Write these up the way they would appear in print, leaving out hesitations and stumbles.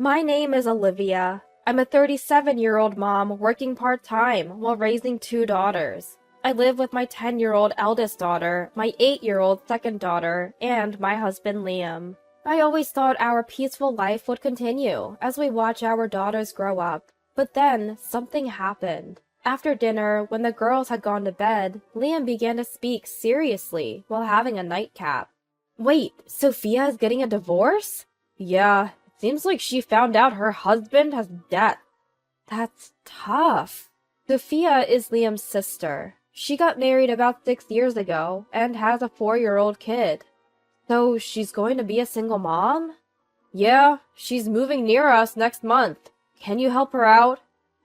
My name is Olivia. I'm a 37-year-old mom working part-time while raising two daughters. I live with my 10-year-old eldest daughter, my 8-year-old second daughter, and my husband Liam. I always thought our peaceful life would continue as we watch our daughters grow up. But then, something happened. After dinner, when the girls had gone to bed, Liam began to speak seriously while having a nightcap. Wait, Sophia is getting a divorce? Yeah, seems like she found out her husband has debt. That's tough. Sophia is Liam's sister. She got married about 6 years ago and has a 4-year-old kid. So she's going to be a single mom? Yeah, she's moving near us next month. Can you help her out?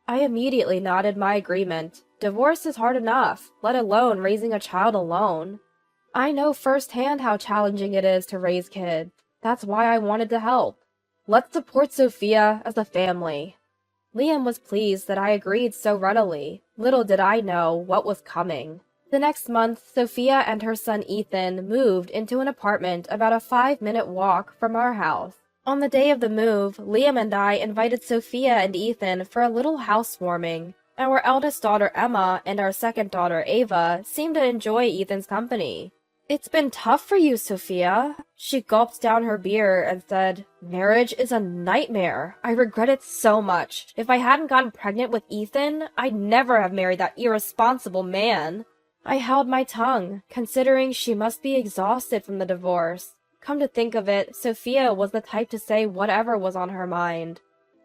I immediately nodded my agreement. Divorce is hard enough, let alone raising a child alone. I know firsthand how challenging it is to raise kids. That's why I wanted to help. Let's support Sophia as a family. Liam was pleased that I agreed so readily. Little did I know what was coming. The next month, Sophia and her son Ethan moved into an apartment about a 5-minute walk from our house. On the day of the move, Liam and I invited Sophia and Ethan for a little housewarming. Our eldest daughter Emma and our second daughter Ava seemed to enjoy Ethan's company. It's been tough for you, Sophia. She gulped down her beer and said, Marriage is a nightmare. I regret it so much. If I hadn't gotten pregnant with Ethan, I'd never have married that irresponsible man. I held my tongue, considering she must be exhausted from the divorce. Come to think of it, Sophia was the type to say whatever was on her mind.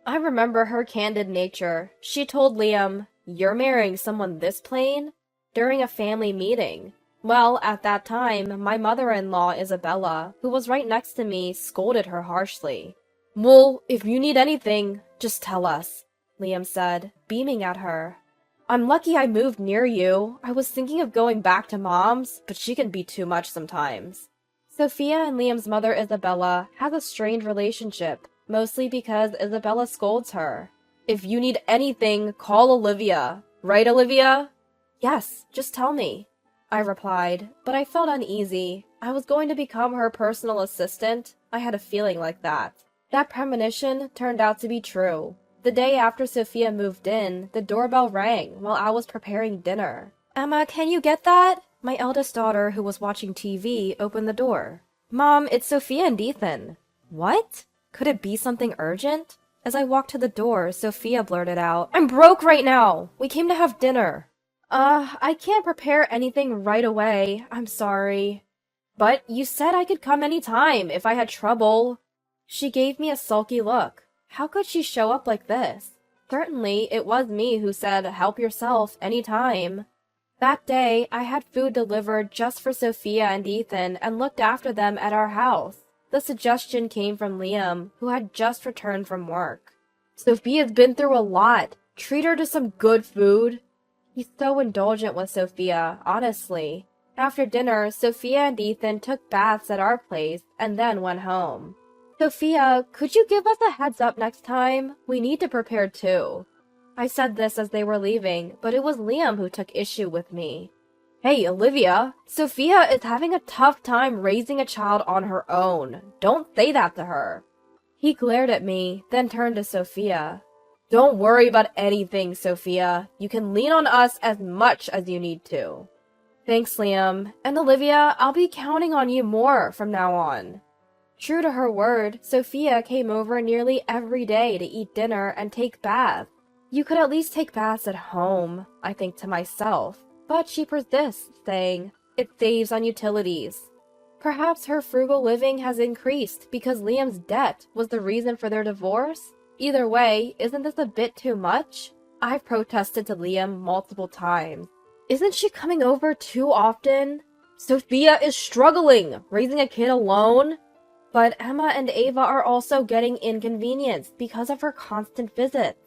I remember her candid nature. She told Liam, You're marrying someone this plain? During a family meeting. Well, at that time, my mother-in-law, Isabella, who was right next to me, scolded her harshly. Well, if you need anything, just tell us, Liam said, beaming at her. I'm lucky I moved near you. I was thinking of going back to Mom's, but she can be too much sometimes. Sophia and Liam's mother, Isabella, has a strained relationship, mostly because Isabella scolds her. If you need anything, call Olivia. Right, Olivia? Yes, just tell me, I replied, but I felt uneasy. I was going to become her personal assistant. I had a feeling like that. That premonition turned out to be true. The day after Sophia moved in, the doorbell rang while I was preparing dinner. Emma, can you get that? My eldest daughter, who was watching TV, opened the door. Mom, it's Sophia and Ethan. What? Could it be something urgent? As I walked to the door, Sophia blurted out, I'm broke right now. We came to have dinner. I can't prepare anything right away. I'm sorry. But you said I could come any time if I had trouble. She gave me a sulky look. How could she show up like this? Certainly, it was me who said, help yourself any time. That day, I had food delivered just for Sophia and Ethan and looked after them at our house. The suggestion came from Liam, who had just returned from work. Sophia's been through a lot. Treat her to some good food. He's so indulgent with Sophia, honestly. After dinner, Sophia and Ethan took baths at our place and then went home. Sophia, could you give us a heads up next time? We need to prepare too. I said this as they were leaving, but it was Liam who took issue with me. Hey, Olivia, Sophia is having a tough time raising a child on her own. Don't say that to her. He glared at me, then turned to Sophia. Don't worry about anything, Sophia. You can lean on us as much as you need to. Thanks, Liam. And Olivia, I'll be counting on you more from now on. True to her word, Sophia came over nearly every day to eat dinner and take baths. You could at least take baths at home, I think to myself. But she persists, saying, it saves on utilities. Perhaps her frugal living has increased because Liam's debt was the reason for their divorce? Either way, isn't this a bit too much? I've protested to Liam multiple times. Isn't she coming over too often? Sophia is struggling, raising a kid alone. But Emma and Ava are also getting inconvenienced because of her constant visits.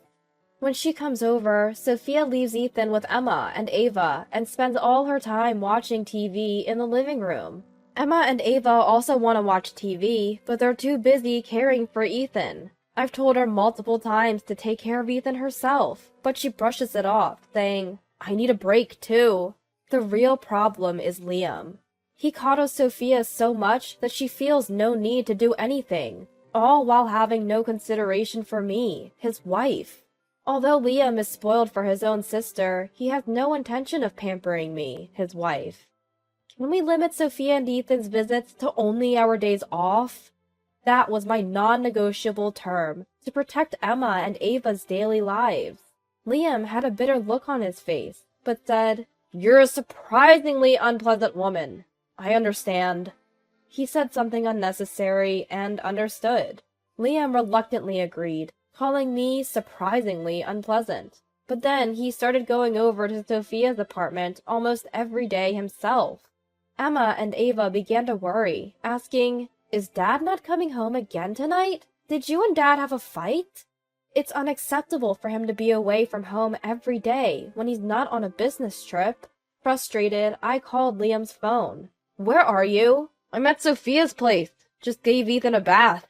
When she comes over, Sophia leaves Ethan with Emma and Ava and spends all her time watching TV in the living room. Emma and Ava also want to watch TV, but they're too busy caring for Ethan. I've told her multiple times to take care of Ethan herself, but she brushes it off, saying, I need a break too. The real problem is Liam. He coddles Sophia so much that she feels no need to do anything. all while having no consideration for me, his wife. Although Liam is spoiled for his own sister, he has no intention of pampering me, his wife. Can we limit Sophia and Ethan's visits to only our days off? That was my non-negotiable term, to protect Emma and Ava's daily lives. Liam had a bitter look on his face, but said, "You're a surprisingly unpleasant woman. I understand." He said something unnecessary and understood. Liam reluctantly agreed, calling me surprisingly unpleasant. But then he started going over to Sophia's apartment almost every day himself. Emma and Ava began to worry, asking, "Is Dad not coming home again tonight? Did you and Dad have a fight?" It's unacceptable for him to be away from home every day when he's not on a business trip. Frustrated, I called Liam's phone. "Where are you?" "I'm at Sophia's place. Just gave Ethan a bath."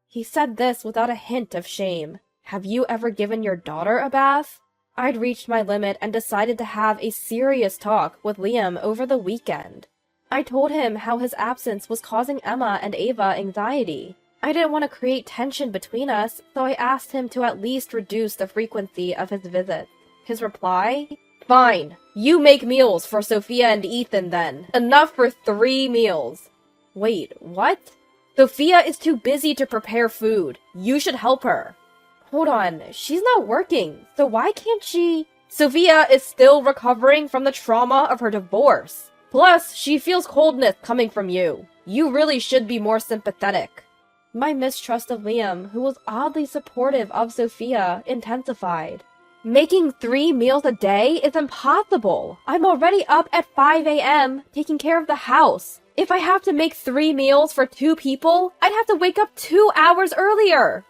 He said this without a hint of shame. Have you ever given your daughter a bath? I'd reached my limit and decided to have a serious talk with Liam over the weekend. I told him how his absence was causing Emma and Ava anxiety. I didn't want to create tension between us, so I asked him to at least reduce the frequency of his visits. His reply? "Fine. You make meals for Sophia and Ethan then. Enough for 3 meals. Wait, what? Sophia is too busy to prepare food. You should help her. Hold on, she's not working, so why can't she? Sophia is still recovering from the trauma of her divorce. Plus, she feels coldness coming from you. You really should be more sympathetic." My mistrust of Liam, who was oddly supportive of Sophia, intensified. Making 3 meals a day is impossible. I'm already up at 5 a.m. taking care of the house. If I have to make 3 meals for 2 people, I'd have to wake up 2 hours earlier.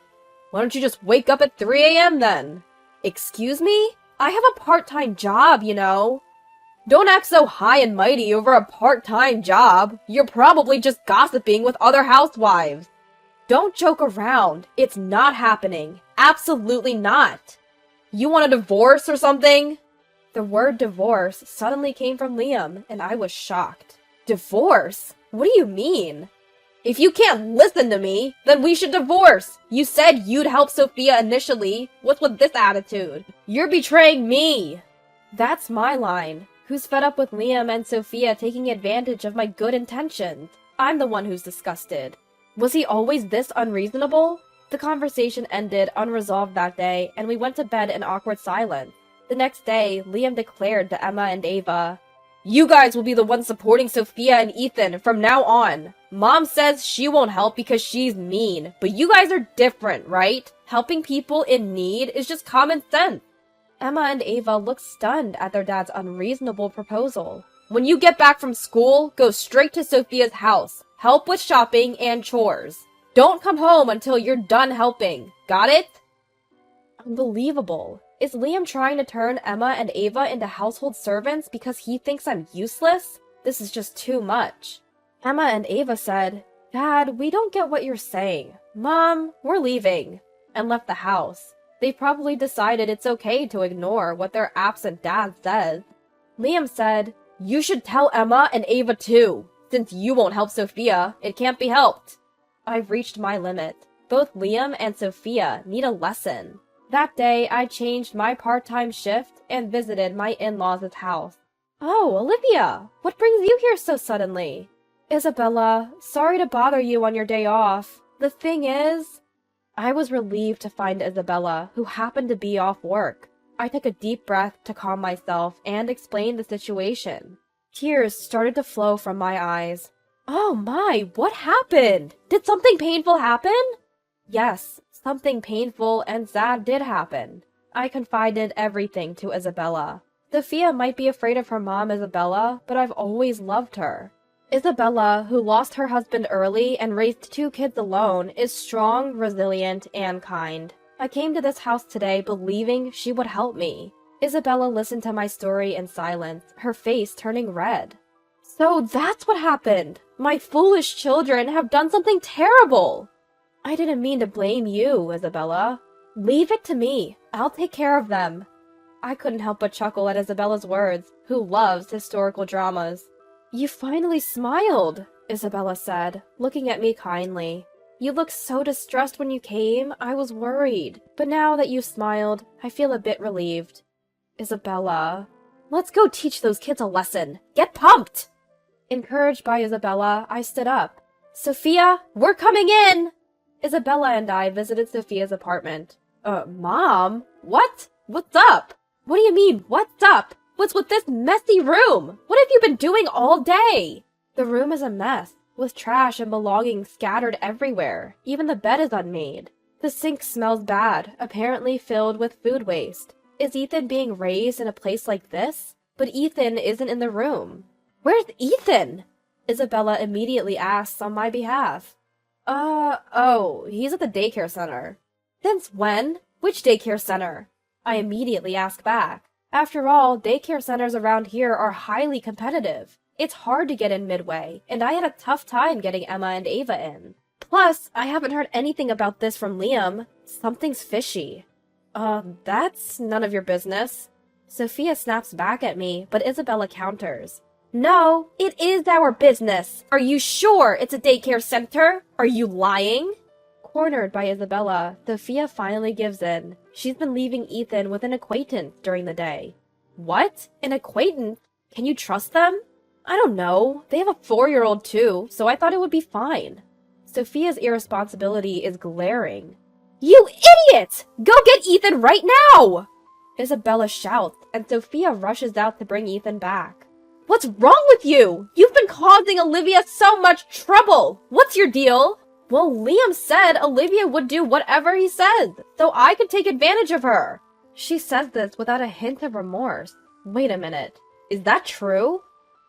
Why don't you just wake up at 3 a.m. then? Excuse me? I have a part-time job, you know. Don't act so high and mighty over a part-time job. You're probably just gossiping with other housewives. Don't joke around. It's not happening. Absolutely not. You want a divorce or something? The word divorce suddenly came from Liam, and I was shocked. Divorce? What do you mean? If you can't listen to me, then we should divorce. You said you'd help Sophia initially. What's with this attitude? You're betraying me. That's my line. Who's fed up with Liam and Sophia taking advantage of my good intentions? I'm the one who's disgusted. Was he always this unreasonable? The conversation ended unresolved that day, and we went to bed in awkward silence. The next day, Liam declared to Emma and Ava, "You guys will be the ones supporting Sophia and Ethan from now on. Mom says she won't help because she's mean, but you guys are different, right? Helping people in need is just common sense." Emma and Ava looked stunned at their dad's unreasonable proposal. "When you get back from school, go straight to Sophia's house. Help with shopping and chores. Don't come home until you're done helping. Got it?" Unbelievable. Is Liam trying to turn Emma and Ava into household servants because he thinks I'm useless? This is just too much. Emma and Ava said, "Dad, we don't get what you're saying. Mom, we're leaving," and left the house. They probably decided it's okay to ignore what their absent dad says. Liam said, "You should tell Emma and Ava too. Since you won't help Sophia, it can't be helped." I've reached my limit. Both Liam and Sophia need a lesson. That day, I changed my part-time shift and visited my in-laws' house. "Oh, Olivia, what brings you here so suddenly?" "Isabella, sorry to bother you on your day off. The thing is..." I was relieved to find Isabella, who happened to be off work. I took a deep breath to calm myself and explained the situation. Tears started to flow from my eyes. "Oh my, what happened? Did something painful happen?" Yes, something painful and sad did happen. I confided everything to Isabella. Sophia might be afraid of her mom, Isabella, but I've always loved her. Isabella, who lost her husband early and raised 2 kids alone, is strong, resilient, and kind. I came to this house today believing she would help me. Isabella listened to my story in silence, her face turning red. "So that's what happened! My foolish children have done something terrible!" "I didn't mean to blame you, Isabella. Leave it to me. I'll take care of them." I couldn't help but chuckle at Isabella's words, who loves historical dramas. "You finally smiled," Isabella said, looking at me kindly. You looked so distressed when you came, I was worried. But now that you smiled, I feel a bit relieved. Isabella. Let's go teach those kids a lesson. Get pumped! Encouraged by Isabella, I stood up. Sophia, we're coming in! Isabella and I visited Sophia's apartment. Mom? What? What's up? What do you mean, what's up? What's with this messy room? What have you been doing all day? The room is a mess, with trash and belongings scattered everywhere. Even the bed is unmade. The sink smells bad, apparently filled with food waste. Is Ethan being raised in a place like this? But Ethan isn't in the room. Where's Ethan? Isabella immediately asks on my behalf. He's at the daycare center. Since when? Which daycare center? I immediately ask back. After all, daycare centers around here are highly competitive. It's hard to get in midway, and I had a tough time getting Emma and Ava in. Plus, I haven't heard anything about this from Liam. Something's fishy. That's none of your business. Sophia snaps back at me, but Isabella counters. No, it is our business. Are you sure it's a daycare center? Are you lying? Cornered by Isabella, Sophia finally gives in. She's been leaving Ethan with an acquaintance during the day. What? An acquaintance? Can you trust them? I don't know. They have a 4-year-old too, so I thought it would be fine. Sophia's irresponsibility is glaring. You idiot! Go get Ethan right now! Isabella shouts, and Sophia rushes out to bring Ethan back. What's wrong with you? You've been causing Olivia so much trouble! What's your deal? Well, Liam said Olivia would do whatever he says, so I could take advantage of her. She says this without a hint of remorse. Wait a minute. Is that true?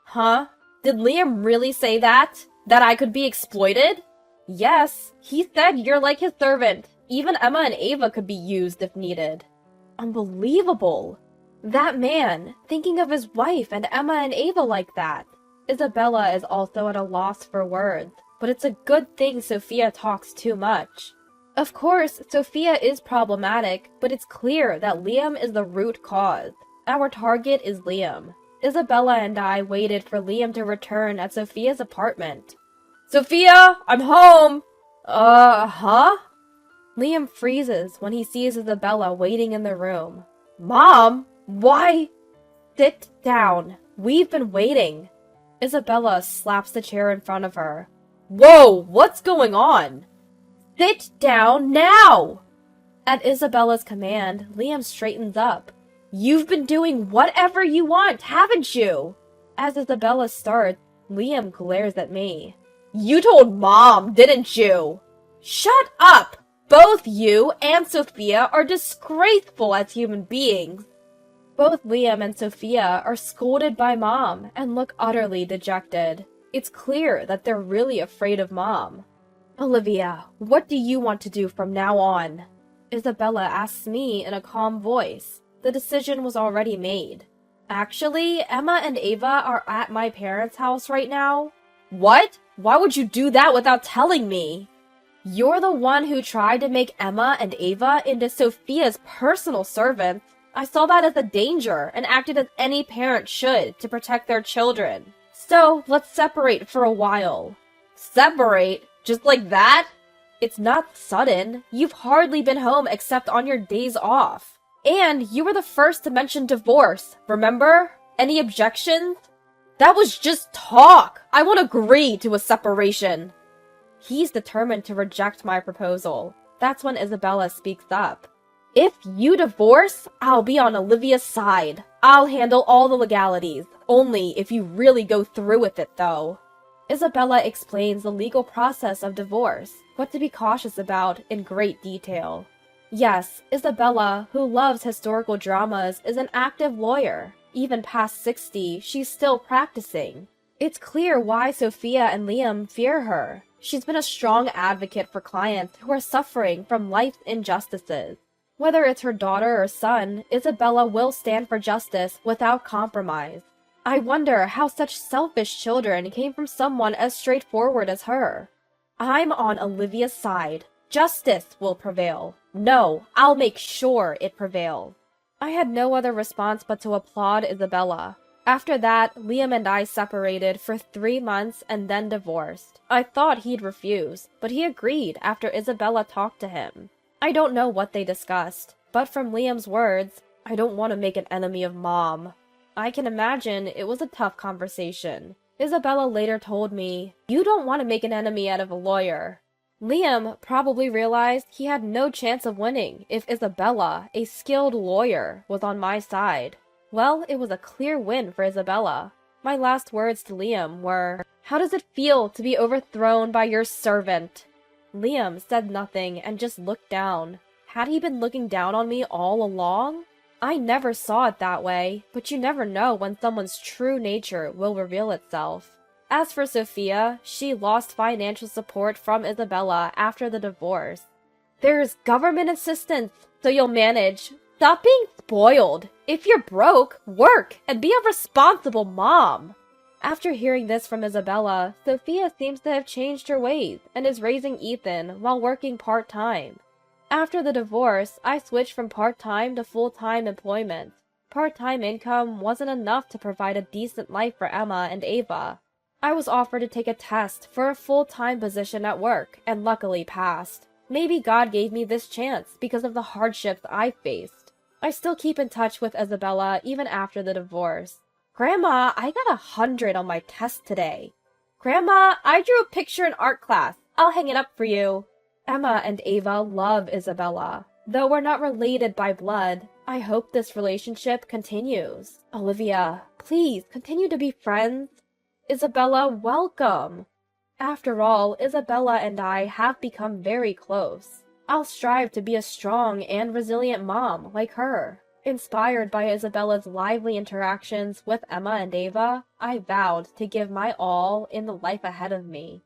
Huh? Did Liam really say that? That I could be exploited? Yes, he said you're like his servant. Even Emma and Ava could be used if needed. Unbelievable. That man, thinking of his wife and Emma and Ava like that. Isabella is also at a loss for words, but it's a good thing Sophia talks too much. Of course, Sophia is problematic, but it's clear that Liam is the root cause. Our target is Liam. Isabella and I waited for Liam to return at Sophia's apartment. Sophia, I'm home! Huh? Liam freezes when he sees Isabella waiting in the room. Mom, why? Sit down. We've been waiting. Isabella slaps the chair in front of her. Whoa, what's going on? Sit down now! At Isabella's command, Liam straightens up. You've been doing whatever you want, haven't you? As Isabella starts, Liam glares at me. You told Mom, didn't you? Shut up! Both you and Sophia are disgraceful as human beings. Both Liam and Sophia are scolded by Mom and look utterly dejected. It's clear that they're really afraid of Mom. Olivia, what do you want to do from now on? Isabella asks me in a calm voice. The decision was already made. Actually, Emma and Ava are at my parents' house right now. What? Why would you do that without telling me? You're the one who tried to make Emma and Ava into Sophia's personal servants. I saw that as a danger and acted as any parent should to protect their children. So, let's separate for a while. Separate? Just like that? It's not sudden. You've hardly been home except on your days off. And you were the first to mention divorce, remember? Any objections? That was just talk. I won't agree to a separation. He's determined to reject my proposal. That's when Isabella speaks up. If you divorce, I'll be on Olivia's side. I'll handle all the legalities. Only if you really go through with it, though. Isabella explains the legal process of divorce, what to be cautious about in great detail. Yes, Isabella, who loves historical dramas, is an active lawyer. Even past 60, she's still practicing. It's clear why Sophia and Liam fear her. She's been a strong advocate for clients who are suffering from life's injustices. Whether it's her daughter or son, Isabella will stand for justice without compromise. I wonder how such selfish children came from someone as straightforward as her. I'm on Olivia's side. Justice will prevail. No, I'll make sure it prevails. I had no other response but to applaud Isabella. After that, Liam and I separated for 3 months and then divorced. I thought he'd refuse, but he agreed after Isabella talked to him. I don't know what they discussed, but from Liam's words, I don't want to make an enemy of Mom. I can imagine it was a tough conversation. Isabella later told me, "You don't want to make an enemy out of a lawyer." Liam probably realized he had no chance of winning if Isabella, a skilled lawyer, was on my side. Well, it was a clear win for Isabella. My last words to Liam were, "How does it feel to be overthrown by your servant?" Liam said nothing and just looked down. Had he been looking down on me all along? I never saw it that way, but you never know when someone's true nature will reveal itself. As for Sophia, she lost financial support from Isabella after the divorce. "There's government assistance, so you'll manage. Stop being spoiled. If you're broke, work and be a responsible mom." After hearing this from Isabella, Sophia seems to have changed her ways and is raising Ethan while working part-time. After the divorce, I switched from part-time to full-time employment. Part-time income wasn't enough to provide a decent life for Emma and Ava. I was offered to take a test for a full-time position at work and luckily passed. Maybe God gave me this chance because of the hardships I faced. I still keep in touch with Isabella even after the divorce. "Grandma, I got 100 on my test today." "Grandma, I drew a picture in art class. I'll hang it up for you." Emma and Ava love Isabella. Though we're not related by blood, I hope this relationship continues. Olivia, please continue to be friends. Isabella, welcome. After all, Isabella and I have become very close. I'll strive to be a strong and resilient mom like her. Inspired by Isabella's lively interactions with Emma and Ava, I vowed to give my all in the life ahead of me.